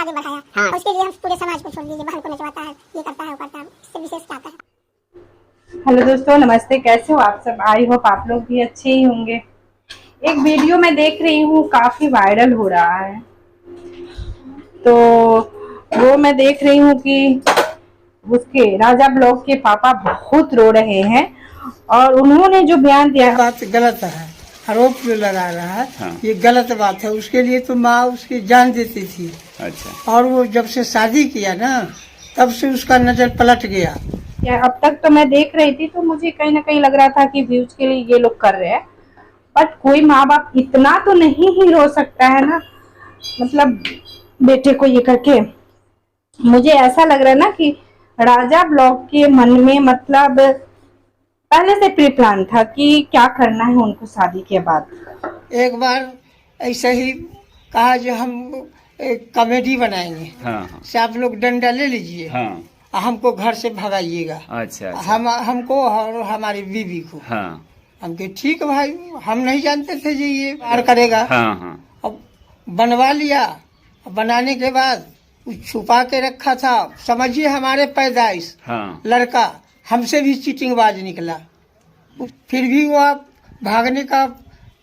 आगे बढ़ाया। हाँ। और उसके लिए हम पूरे समाज को छोड़ दीजिए, बहन को नचवाता है, ये करता है, वो करता है, इससे विशेष क्या आता है। हेलो दोस्तों, नमस्ते। कैसे हो आप सब? आई होप आप लोग भी अच्छे ही होंगे। एक वीडियो मैं देख रही हूँ, काफी वायरल हो रहा है। तो वो मैं देख रही हूँ कि उसके राजा ब्लॉग के पापा बहुत रो रहे हैं और उन्होंने जो बयान दिया, बात गलत है। आरोप जो लगा रहा है, हाँ। ये गलत बात है। उसके लिए तो माँ उसकी जान देती थी। अच्छा। और वो जब से शादी किया ना, तब से उसका नजर पलट गया। अब तक तो मैं देख रही थी तो मुझे कहीं ना कहीं लग रहा था कि व्यूज के लिए ये लोग कर रहे हैं, बट कोई माँ बाप इतना तो नहीं ही रो सकता है ना, मतलब बेटे को ये करके। मुझे ऐसा लग रहा है ना कि राजा ब्लॉग के मन में मतलब पहले से प्री प्लान था कि क्या करना है उनको शादी के बाद। एक बार ऐसे ही कहा जो हम एक कॉमेडी बनाएंगे, हाँ। से आप लोग डंडा ले लीजिए, हाँ। हमको घर से भगाइएगा। अच्छा। हमको और हमारी बीवी को। हाँ। हम कहे ठीक है भाई, हम नहीं जानते थे जी ये प्यार करेगा। हाँ। हाँ। अब बनवा लिया। बनाने के बाद छुपा के रखा था, समझिए हमारे पैदाइश। हाँ। लड़का हमसे भी चीटिंगबाज निकला। फिर भी वो आप भागने का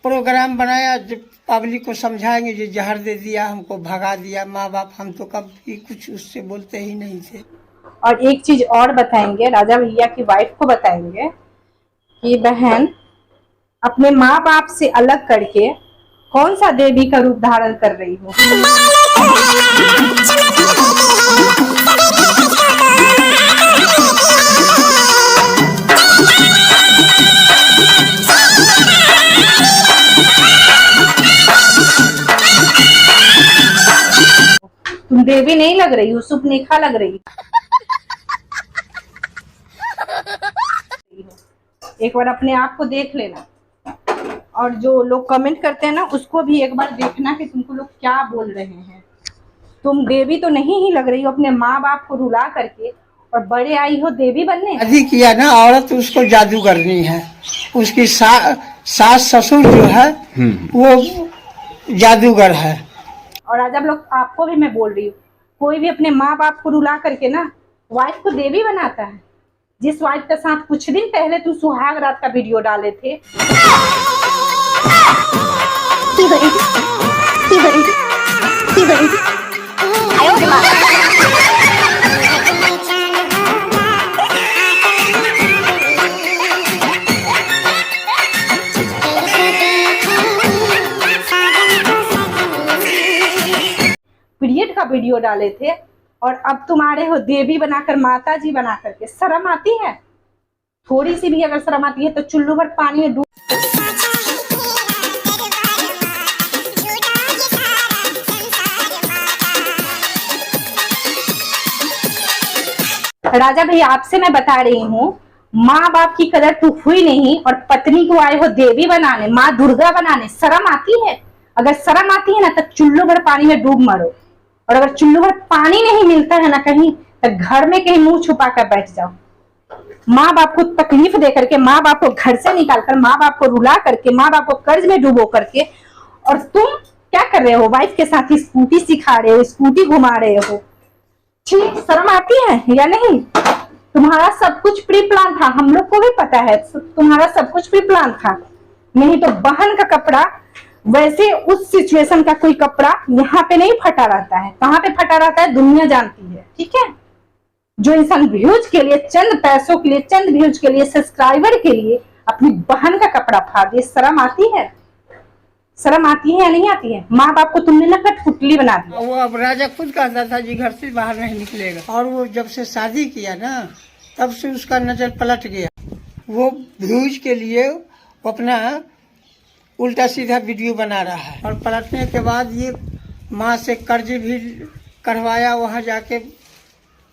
प्रोग्राम बनाया, जब पब्लिक को समझाएंगे, जो जहर दे दिया, हमको भगा दिया। माँ बाप हम तो कभी कुछ उससे बोलते ही नहीं थे। और एक चीज और बताएंगे, राजा भैया की वाइफ को बताएंगे कि बहन अपने माँ बाप से अलग करके कौन सा देवी का रूप धारण कर रही हो। तुम देवी नहीं लग रही हो, सुपनेखा लग रही हो। एक बार अपने आप को देख लेना, और जो लोग कमेंट करते हैं ना, उसको भी एक बार देखना कि तुमको लोग क्या बोल रहे हैं। तुम देवी तो नहीं ही लग रही हो, अपने माँ बाप को रुला करके और बड़े आई हो देवी बनने। शादी किया ना, औरत उसको जादू करनी है। उसकी सास ससुर जो है वो जादूगर है। और आज आप लोग, आपको भी मैं बोल रही हूँ, कोई भी अपने माँ बाप को रुला करके ना वाइफ को देवी बनाता है। जिस वाइफ के साथ कुछ दिन पहले तुम सुहाग रात का वीडियो डाले थे, पीरियड का वीडियो डाले थे, और अब तुम आ रहे हो देवी बनाकर, माता जी बना करके। शर्म आती है? थोड़ी सी भी अगर शर्म आती है तो चुल्लू भर पानी में डूब। राजा भैया, आपसे मैं बता रही हूँ, माँ बाप की कदर तू हुई नहीं और पत्नी को आए हो देवी बनाने, माँ दुर्गा बनाने। शर्म आती है? अगर शर्म आती है ना तो चुल्लू भर पानी में डूब मरो। और अगर चुल्लू भर पानी नहीं मिलता है ना कहीं, तो घर में कहीं मुंह छुपा कर बैठ जाओ। माँ बाप को तकलीफ दे करके, माँ बाप को घर से निकालकर, माँ बाप को रुला करके, माँ बाप को कर्ज में डुबो करके, और तुम क्या कर रहे हो? वाइफ के साथ स्कूटी सिखा रहे हो, स्कूटी घुमा रहे हो। ठीक, शर्म आती है या नहीं? तुम्हारा सब कुछ प्री प्लान था, हम लोग को भी पता है तुम्हारा सब कुछ प्री प्लान था। नहीं तो बहन का कपड़ा, वैसे उस सिचुएशन का कोई कपड़ा यहाँ पे नहीं फटा रहता है। कहाँ पे फटा रहता है दुनिया जानती है, ठीक है? जो इंसान व्यूज के लिए, चंद पैसों के लिए, चंद व्यूज के लिए, सब्सक्राइबर के लिए अपनी बहन का कपड़ा फाड़ दे, शर्म आती है? शर्म आती है या नहीं आती है? माँ बाप को तुमने ना कठपुतली बना दी। वो अब राजा खुद कहता था जी घर से बाहर नहीं निकलेगा। और वो जब से शादी किया ना, तब से उसका नजर पलट गया। वो व्यूज के लिए वो अपना उल्टा सीधा वीडियो बना रहा है। और पलटने के बाद ये माँ से कर्ज भी करवाया, वहाँ जाके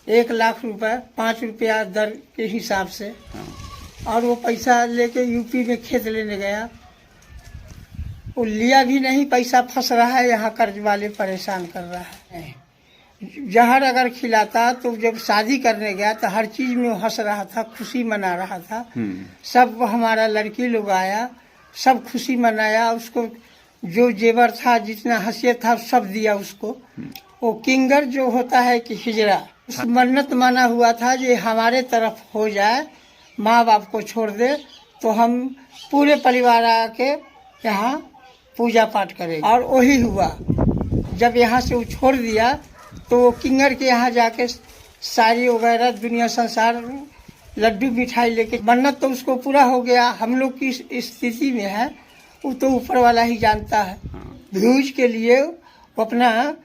1 लाख रुपए, 5 रुपया दर के हिसाब से। और वो पैसा लेके यूपी में खेत लेने गया, वो लिया भी नहीं, पैसा फंस रहा है। यहाँ कर्ज वाले परेशान कर रहा है। जहर अगर खिलाता तो जब शादी करने गया तो हर चीज में हंस रहा था, खुशी मना रहा था। सब हमारा लड़की लोग आया, सब खुशी मनाया। उसको जो जेवर था, जितना हंसियत था, सब दिया उसको। वो किंगर जो होता है कि हिजड़ा, उस मन्नत माना हुआ था कि हमारे तरफ हो जाए, माँ बाप को छोड़ दे तो हम पूरे परिवार आके यहाँ पूजा पाठ करेंगे। और वही हुआ। जब यहाँ से वो छोड़ दिया तो वो किंगर के यहाँ जाके साड़ी वगैरह दुनिया संसार लड्डू मिठाई लेके, मन्नत तो उसको पूरा हो गया। हम लोग की स्थिति में है वो तो ऊपर वाला ही जानता है। व्यूज के लिए वो अपना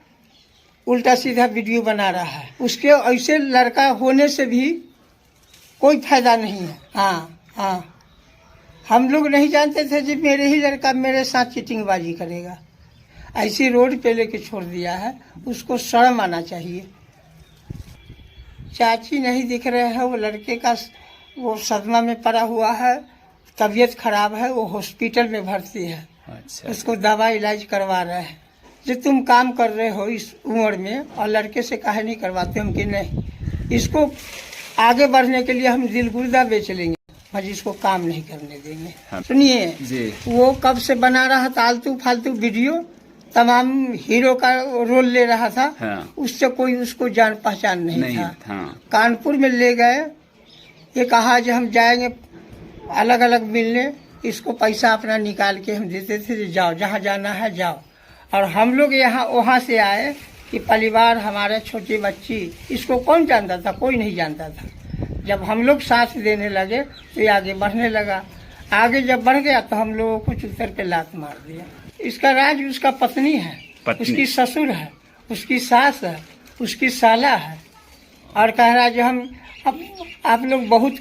उल्टा सीधा वीडियो बना रहा है। उसके ऐसे लड़का होने से भी कोई फायदा नहीं है। हाँ, हम लोग नहीं जानते थे कि मेरे ही लड़का मेरे साथ चीटिंगबाजी करेगा। ऐसी रोड पे लेके छोड़ दिया है, उसको शर्म आना चाहिए। चाची नहीं दिख रहे हैं, वो लड़के का वो सदमा में पड़ा हुआ है, तबीयत खराब है, वो हॉस्पिटल में भर्ती है। अच्छा। उसको दवा इलाज करवा रहे हैं। जो तुम काम कर रहे हो इस उम्र में और लड़के से काहे नहीं करवाते हम कि नहीं, इसको आगे बढ़ने के लिए हम दिल गुर्दा बेच लेंगे, मगर इसको काम नहीं करने देंगे। हाँ। सुनिए जी। वो कब से बना रहा था आलतू फालतू वीडियो, तमाम हीरो का रोल ले रहा था। हाँ। उससे कोई उसको जान पहचान नहीं था। हाँ। कानपुर में ले गए, ये कहा कि हम जाएंगे अलग अलग मिलने, इसको पैसा अपना निकाल के हम देते थे, जाओ जहाँ जाना है जाओ। और हम लोग यहाँ वहाँ से आए कि परिवार हमारे छोटी बच्ची, इसको कौन जानता था, कोई नहीं जानता था। जब हम लोग साथ देने लगे तो ये आगे बढ़ने लगा। आगे जब बढ़ गया तो हम लोगों को चुतर पे लात मार दिया। इसका राज उसका पत्नी है, उसकी ससुर है, उसकी सास है, उसकी साला है। और कह रहा है जो हम अब आप लोग बहुत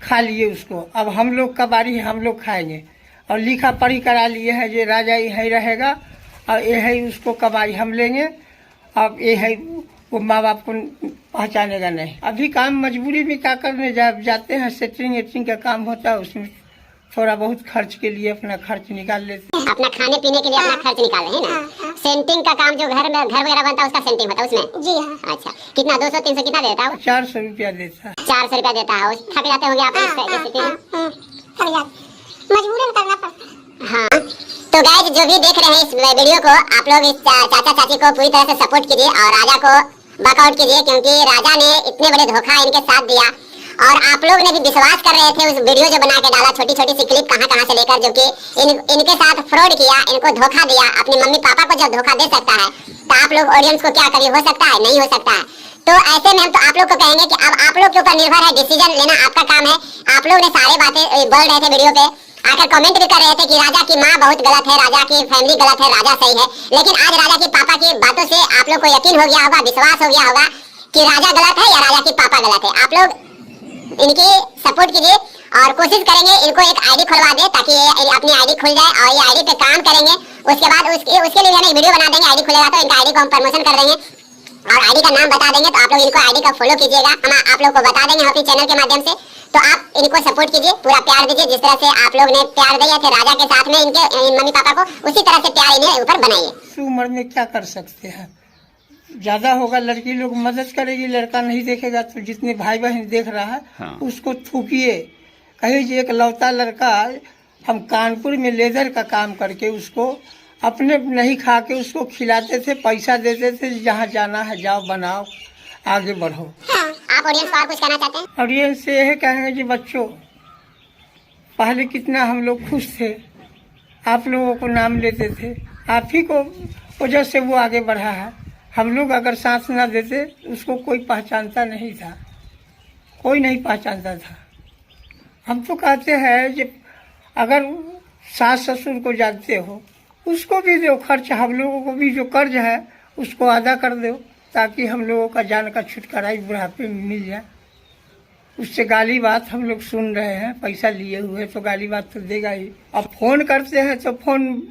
खा लिए उसको, अब हम लोग कबाड़ी हम लोग खाएंगे। और लिखा पढ़ी करा लिए है जो राजा यही रहेगा और ये है उसको कबाड़ी हम लेंगे। अब ये है वो माँ बाप को पहचानेगा नहीं। अभी काम मजबूरी में क्या करने जाते हैं, सेटरिंग वेटरिंग का काम होता है, उसमें थोड़ा बहुत खर्च के लिए अपना खर्च निकाल लेते हैं। अपना खाने पीने के लिए अपना खर्च निकाल रहे हैं ना। सेंटिंग का काम जो घर वगैरह बनता है उसका सेंटिंग होता है उसमें। जी हाँ। अच्छा, कितना 200-300 कितना देता है? 400 रुपया देता है। 400 रुपया देता है। थक जाते होंगे आप मजबूरन करना पड़ता है। हाँ, तो गाइस जो भी देख रहे हैं इस वीडियो को, आप लोग इस चाचा चाची को पूरी तरह से सपोर्ट कीजिए और राजा को बैकआउट कीजिए, क्योंकि राजा ने इतने बड़े धोखा इनके साथ दिया। और आप लोग ने भी विश्वास कर रहे थे उस वीडियो जो बना के डाला, छोटी छोटी सी क्लिप कहाँ से लेकर, जो कि इनके साथ फ्रॉड किया, इनको धोखा दिया। अपनी मम्मी पापा को जब धोखा दे सकता है तो आप लोग ऑडियंस को क्या कभी हो सकता है? नहीं हो सकता है। तो ऐसे में हम तो आप लोग को कहेंगे कि अब आप लोग के ऊपर निर्भर है, डिसीजन लेना आपका काम है। आप लोग ने सारे बातें बोल रहे थे वीडियो पे, आकर कमेंट भी कर रहे थे कि राजा की माँ बहुत गलत है, राजा की फैमिली गलत है, राजा सही है। लेकिन आज राजा के पापा की बातों से आप लोग को यकीन हो गया होगा, विश्वास हो गया होगा कि राजा गलत है या राजा के पापा गलत है। आप लोग इनकी सपोर्ट कीजिए और कोशिश करेंगे इनको एक आईडी खुलवा दे, ताकि ये अपनी आईडी खुल जाए और ये आईडी पे काम करेंगे। उसके बाद उसके लिए हम एक वीडियो बना देंगे। आईडी खुलेगा तो इनका आईडी को हम प्रमोशन कर देंगे और आईडी का नाम बता देंगे। तो आप लोग इनको आईडी का फॉलो कीजिएगा, हम आप लोग को बता देंगे अपने चैनल के माध्यम से। तो आप इनको सपोर्ट कीजिए, पूरा प्यार दीजिए। जिस तरह से आप लोग ने प्यार दिया थे राजा के साथ में इनके मम्मी पापा को, उसी तरह से प्यार इन्हें ऊपर बनाइए। इस उम्र में क्या कर सकते हैं, ज्यादा होगा लड़की लोग मदद करेगी, लड़का नहीं देखेगा। तो जितने भाई बहन देख रहा है हाँ। उसको थूकिए, कहे जी एक लौता लड़का। हम कानपुर में लेदर का काम करके उसको अपने नहीं खा के उसको खिलाते थे, पैसा देते थे, जहाँ जाना है जाओ, बनाओ, आगे बढ़ो। हाँ, आप ऑडियंस को और कुछ कहना चाहते हैं? ऑडियंस से यह कहेंगे जी बच्चों, पहले कितना हम लोग खुश थे, आप लोगों को नाम लेते थे, आप ही को वजह से वो आगे बढ़ा है। हम लोग अगर साथ ना देते उसको कोई पहचानता नहीं था, कोई नहीं पहचानता था। हम तो कहते हैं कि अगर सास ससुर को जानते हो उसको भी दो खर्च, हम लोगों को भी जो कर्ज है उसको अदा कर दो, ताकि हम लोगों का जान का छुटकारा ही बुढ़ापे में मिल जाए। उससे गाली बात हम लोग सुन रहे हैं, पैसा लिए हुए तो गाली बात तो देगा ही। अब फोन करते हैं तो फोन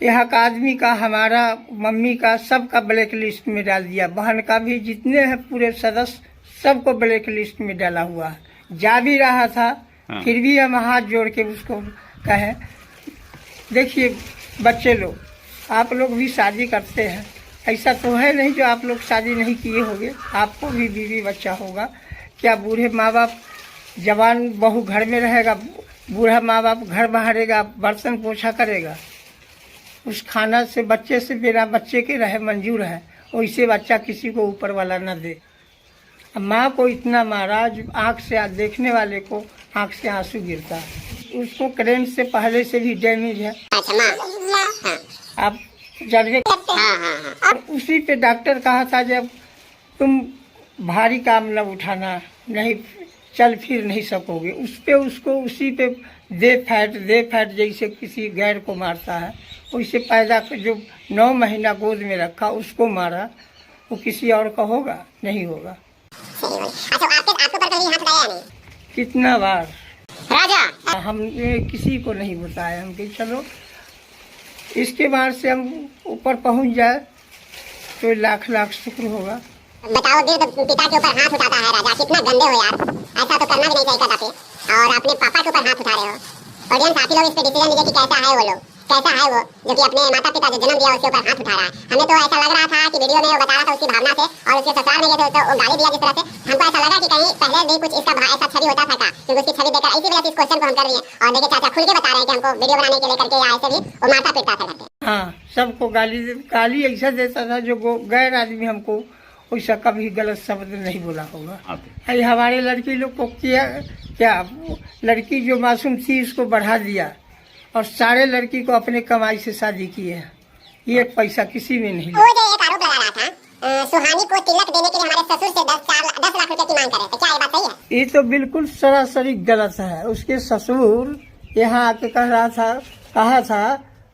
यहाँ का आदमी का, हमारा मम्मी का, सबका ब्लैक लिस्ट में डाल दिया। बहन का भी, जितने हैं पूरे सदस्य सबको ब्लैक लिस्ट में डाला हुआ है। जा भी रहा था हाँ। फिर भी हम हाथ जोड़ के उसको कहे, देखिए बच्चे लोग, आप लोग भी शादी करते हैं, ऐसा तो है नहीं जो आप लोग शादी नहीं किए होंगे, आपको भी बीवी बच्चा होगा। क्या बूढ़े माँ बाप, जवान बहू घर में रहेगा, बूढ़ा माँ बाप घर बहारेगा, बर्तन पोछा करेगा, उस खाना से बच्चे से बिना बच्चे के रहे मंजूर है, वैसे बच्चा किसी को ऊपर वाला न दे। माँ को इतना मारा जो आँख से देखने वाले को आँख से आंसू गिरता है। उसको करेंट से पहले से भी डैमेज है। अच्छा माँ, आप जानवे और उसी पे डॉक्टर कहा था जब तुम भारी काम न उठाना, नहीं चल फिर नहीं सकोगे। उस पे उसको उसी पे दे फैट जैसे किसी गैर को मारता है वैसे पैदा जो 9 महीना गोद में रखा उसको मारा, वो किसी और का होगा? नहीं होगा। अच्छा आपके पर कभी हाथ लगाया नहीं? कितना बार राजा हमने किसी को नहीं बताया। हम कही चलो इसके बाद से हम ऊपर पहुंच जाए तो लाख लाख शुक्र होगा। बताओ फिर तो पिता के ऊपर हाथ उठाता है राजा, कितना गंदे हो यार, ऐसा तो करना भी नहीं चाहिए था। और अपने पापा के ऊपर हाथ उठा रहे हो। ऑडियंस आप ही लोग इस पे डिसीजन लीजिए कि कैसा है वो लोग, कैसा है वो जो कि अपने माता पिता जो जन्म दिया उसके ऊपर हाथ उठा रहा है। हमें तो ऐसा लग रहा था कि वीडियो में वो बता रहा था उसकी भावना से, और उसके ससुराल में गए थे तो वो गाली दिया जिस तरह से, हमको ऐसा लगा कि कहीं पहले भी कुछ इसका ऐसा छवि होता था क्या, क्योंकि उसकी छवि देखकर इसी वजह से इस क्वेश्चन को हम कर रहे हैं। और देखिए चाचा खुल के बता रहे हैं कि हमको वीडियो बनाने के लेकर के या ऐसे भी वो मारता पीटता था घर पे। हाँ, सबको गाली ऐसा देता था जो गैर आदमी हमको वैसा कभी गलत शब्द नहीं बोला होगा। अरे हमारे लड़की लोग को क्या लड़की जो मासूम थी उसको बढ़ा दिया और सारे लड़की को अपने कमाई से शादी की है। ये पैसा किसी में नहीं। वो जो एक आरोप लगा रहा था सुहानी को तिलक देने के लिए हमारे ससुर से 10 लाख रुपए की मांग कर रहे थे, क्या ये बात सही है? ये तो बिल्कुल सरासरी गलत है। उसके ससुर यहाँ आके कहा था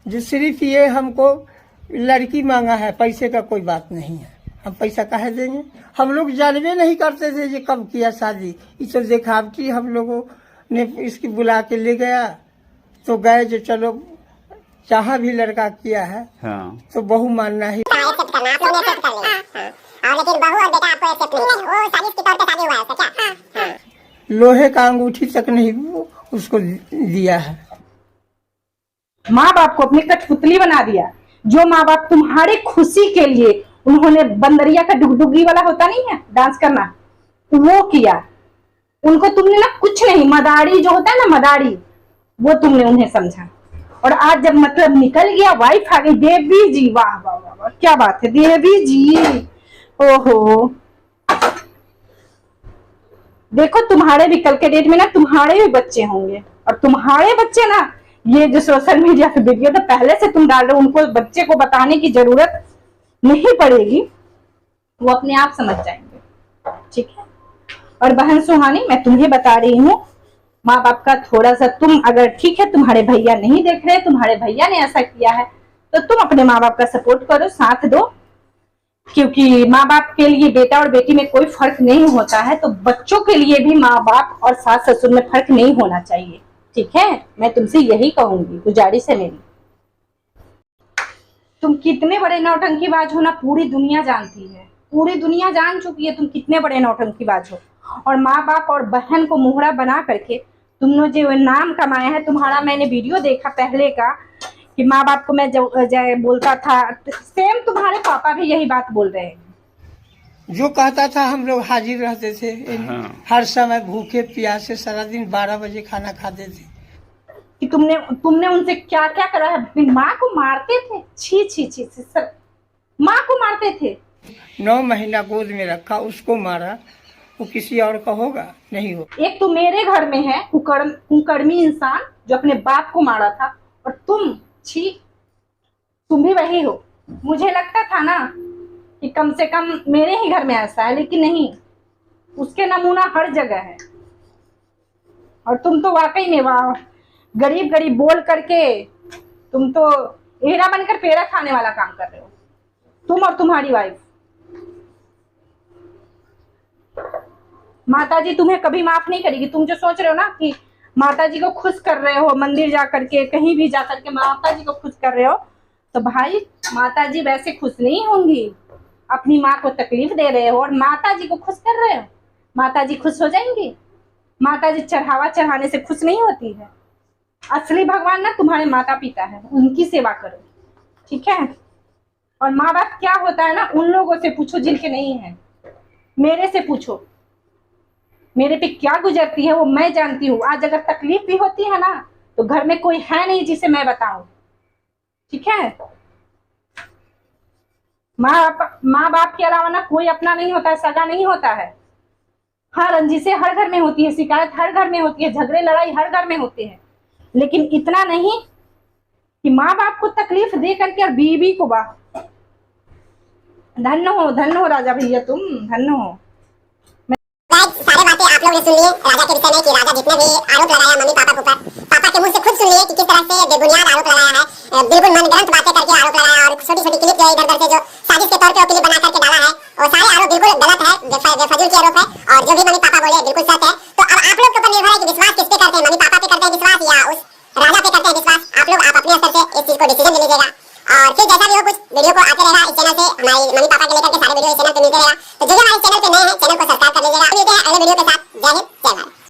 जो सिर्फ ये हमको लड़की मांगा है, पैसे का कोई बात नहीं है, हम पैसा काहे देंगे। हम लोग जानवे नहीं करते थे ये कब किया शादी। ये तो देखावटी हम लोगों ने इसकी बुला के ले गया तो गए जो चलो जहाँ भी लड़का किया है हाँ। तो बहू मानना ही। और लेकिन बहू और बेटा आपको एक्सेप्ट नहीं किया, वो साजिश के तौर पे शादी हुआ है क्या? लोहे का अंगूठी तक नहीं उसको दिया है। माँ बाप को अपनी कठपुतली बना दिया। जो माँ बाप तुम्हारी खुशी के लिए उन्होंने बंदरिया का डुगडुगी वाला होता नहीं है डांस करना, वो किया। उनको तुमने ना कुछ नहीं, मदारी जो होता है ना मदारी, वो तुमने उन्हें समझा। और आज जब मतलब निकल गया, वाइफ आ गई, देवी जी, वाह वाह वाह वाह, क्या बात है देवी जी। ओहो, देखो तुम्हारे भी कल के डेट में ना तुम्हारे भी बच्चे होंगे, और तुम्हारे बच्चे ना ये जो सोशल मीडिया पे वीडियो तो पहले से तुम डाल रहे हो, उनको बच्चे को बताने की जरूरत नहीं पड़ेगी, वो अपने आप समझ जाएंगे। ठीक है। और बहन सुहानी, मैं तुम्हें बता रही हूँ, माँ बाप का थोड़ा सा तुम अगर ठीक है, तुम्हारे भैया नहीं देख रहे, तुम्हारे भैया ने ऐसा किया है तो तुम अपने माँ बाप का सपोर्ट करो, साथ दो, क्योंकि माँ बाप के लिए बेटा और बेटी में कोई फर्क नहीं होता है, तो बच्चों के लिए भी माँ बाप और सास ससुर में फर्क नहीं होना चाहिए। ठीक है, मैं तुमसे यही कहूंगी, गुजारिश है मेरी। तुम कितने बड़े नौटंकीबाज हो ना, पूरी दुनिया जानती है, पूरी दुनिया जान चुकी है तुम कितने बड़े नौटंकीबाज हो। और माँ बाप और बहन को मोहरा बना करके तुमने जो नाम कमाया है तुम्हारा, मैंने वीडियो देखा पहले का कि माँ बाप को मैं जब बोलता था, सेम तुम्हारे पापा भी यही बात बोल रहे हैं। जो कहता था हम लोग हाजिर रहते थे। हाँ। हर समय भूखे प्यासे सारा दिन 12 बजे खाना खाते थे। कि तुमने उनसे क्या क्या करा है? अपनी माँ को मारते थे, छी छी छी सर, माँ को मारते थे। 9 महीना गोद में रखा, उसको मारा, वो किसी और का होगा? नहीं हो। एक तो मेरे घर में है कुकर्मी इंसान जो अपने बाप को मारा था, और तुम छी, तुम भी वही हो। मुझे लगता था ना कि कम से कम मेरे ही घर में ऐसा है, लेकिन नहीं, उसके नमूना हर जगह है। और तुम तो वाकई में वाह, गरीब गरीब बोल करके तुम तो एरा बनकर पेड़ा खाने वाला काम कर रहे हो, तुम और तुम्हारी वाइफ। माताजी तुम्हें कभी माफ नहीं करेगी। तुम जो सोच रहे हो ना कि माताजी को खुश कर रहे हो, मंदिर जा करके कहीं भी जा करके माताजी को खुश कर रहे हो, तो भाई माताजी वैसे खुश नहीं होंगी। अपनी माँ को तकलीफ दे रहे हो और माताजी को खुश कर रहे हो, माताजी खुश हो जाएंगी? माताजी चढ़ावा चढ़ाने से खुश नहीं होती है। असली भगवान ना तुम्हारे माता पिता है, उनकी सेवा करो। ठीक है। और माँ बाप क्या होता है ना, उन लोगों से पूछो जिनके नहीं है, मेरे से पूछो, मेरे पे क्या गुजरती है वो मैं जानती हूँ। आज अगर तकलीफ भी होती है ना, तो घर में कोई है नहीं जिसे मैं बताऊं। ठीक है। माँ बाप के अलावा ना कोई अपना नहीं होता है, सगा नहीं होता है। हाँ, रंजिशें हर घर में होती है, शिकायत हर घर में होती है, झगड़े लड़ाई हर घर में होते हैं, लेकिन इतना नहीं कि माँ बाप को तकलीफ दे करके और बीवी को धन्य हो राजा भैया, तुम धन्य हो। सारे बातें आप लोग ने सुन लिए राजा के विषय में कि राजा जितने भी आरोप लगाया मम्मी पापा के ऊपर, पापा के मुंह से खुद सुन लिए कि किस तरह से बेबुनियाद आरोप लगाया है, बिल्कुल मनगढ़ंत बातें करके आरोप लगाया और छोटी छोटी क्लिप जो इधर उधर से जो साजिश के तौर पे वो क्लिप बना करके डाला है, और सारे आरोप बिल्कुल गलत है, बेफजूल के आरोप है, और जो भी मम्मी पापा बोले बिल्कुल सच है। तो अब आप लोग के ऊपर निर्भर है कि विश्वास किस पे करते हैं, मम्मी पापा पे करते हैं विश्वास या उस राजा पे करते हैं विश्वास। आप अपने स्तर से इस चीज को डिसीजन ले लीजिएगा। और फिर जैसा भी हो कुछ वीडियो को आते रहेगा इस चैनल से, हमारी मम्मी पापा के लेकर के सारे वीडियो इस चैनल पे मिलते रहेगा। तो जो हमारे चैनल पे नए हैं चैनल को सब्सक्राइब कर लीजिएगा। अगले वीडियो के साथ।